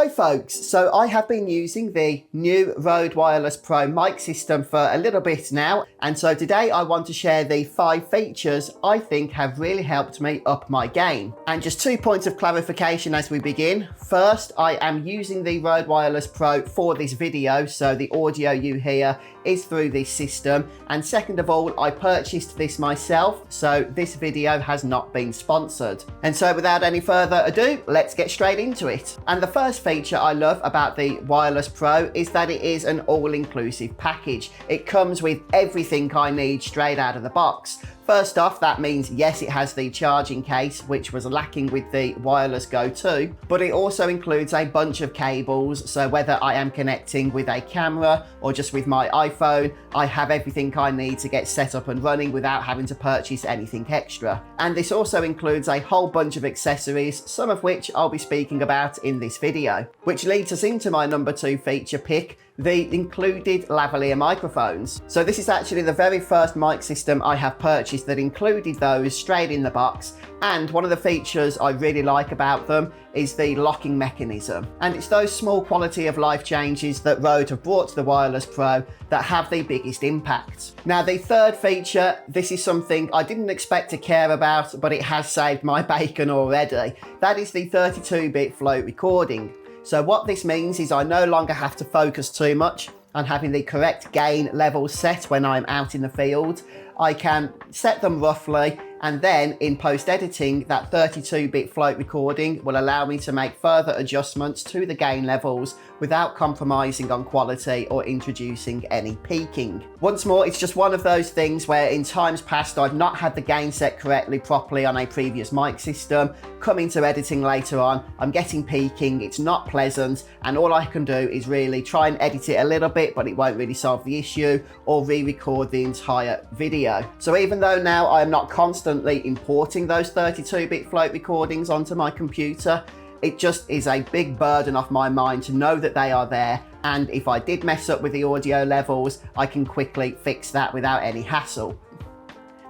Hi folks, so I have been using the new Rode Wireless Pro mic system for a little bit now, and so today I want to share the 5 features I think have really helped me up my game. And just 2 points of clarification as we begin. First, I am using the Rode Wireless Pro for this video, so the audio you hear is through this system. And second of all, I purchased this myself, so this video has not been sponsored. And so without any further ado, let's get straight into it. And the first feature I love about the Wireless Pro is that it is an all-inclusive package. It comes with everything I need straight out of the box. First off, that means yes, it has the charging case, which was lacking with the Wireless Go 2, but it also includes a bunch of cables, so whether I am connecting with a camera or just with my iPhone, I have everything I need to get set up and running without having to purchase anything extra. And this also includes a whole bunch of accessories, some of which I'll be speaking about in this video. Which leads us into my number 2 feature pick, the included lavalier microphones. So this is actually the very first mic system I have purchased that included those straight in the box, and one of the features I really like about them is the locking mechanism. And it's those small quality of life changes that Rode have brought to the Wireless Pro that have the biggest impact. Now the third feature, this is something I didn't expect to care about, but it has saved my bacon already. That is the 32-bit float recording. So what this means is I no longer have to focus too much on having the correct gain levels set when I'm out in the field. I can set them roughly, and then in post-editing, that 32-bit float recording will allow me to make further adjustments to the gain levels without compromising on quality or introducing any peaking. Once more, it's just one of those things where in times past I've not had the gain set correctly properly on a previous mic system. Coming to editing later on, I'm getting peaking, it's not pleasant, and all I can do is really try and edit it a little bit, but it won't really solve the issue, or re-record the entire video. So even though now I am not constantly importing those 32-bit float recordings onto my computer, it just is a big burden off my mind to know that they are there, and if I did mess up with the audio levels, I can quickly fix that without any hassle.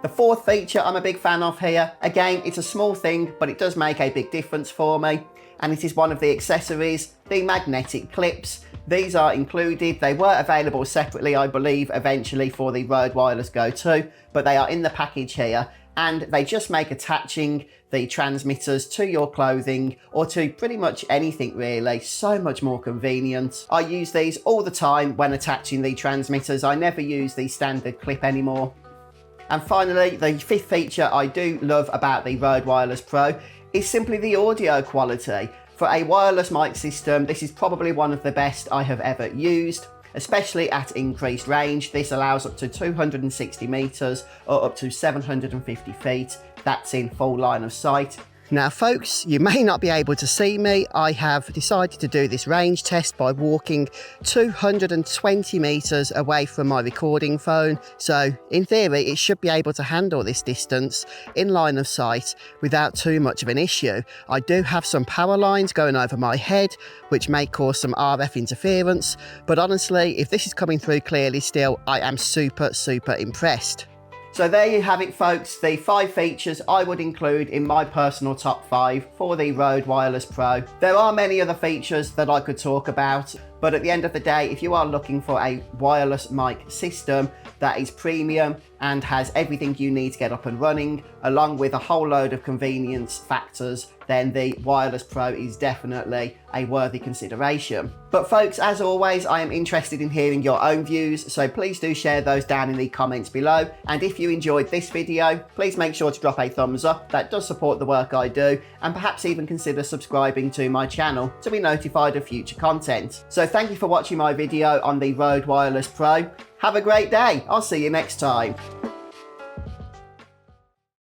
The fourth feature I'm a big fan of here, again, it's a small thing, but it does make a big difference for me, and it is one of the accessories, the magnetic clips. These are included. They were available separately, I believe, eventually for the Rode Wireless Go 2, but they are in the package here, and they just make attaching the transmitters to your clothing or to pretty much anything really so much more convenient. I use these all the time when attaching the transmitters. I never use the standard clip anymore. And finally, the fifth feature I do love about the Rode Wireless Pro is simply the audio quality. For a wireless mic system, this is probably one of the best I have ever used, especially at increased range. This allows up to 260 meters or up to 750 feet. That's in full line of sight. Now folks, you may not be able to see me. I have decided to do this range test by walking 220 meters away from my recording phone. So in theory, it should be able to handle this distance in line of sight without too much of an issue. I do have some power lines going over my head, which may cause some RF interference. But honestly, if this is coming through clearly still, I am super impressed. So there you have it folks, the 5 features I would include in my personal top 5 for the Rode Wireless Pro. There are many other features that I could talk about, but at the end of the day, if you are looking for a wireless mic system that is premium and has everything you need to get up and running, along with a whole load of convenience factors, then the Wireless Pro is definitely a worthy consideration. But folks, as always, I am interested in hearing your own views, so please do share those down in the comments below. And if you enjoyed this video, please make sure to drop a thumbs up. That does support the work I do, and perhaps even consider subscribing to my channel to be notified of future content. So thank you for watching my video on the Rode Wireless Pro. Have a great day. I'll see you next time.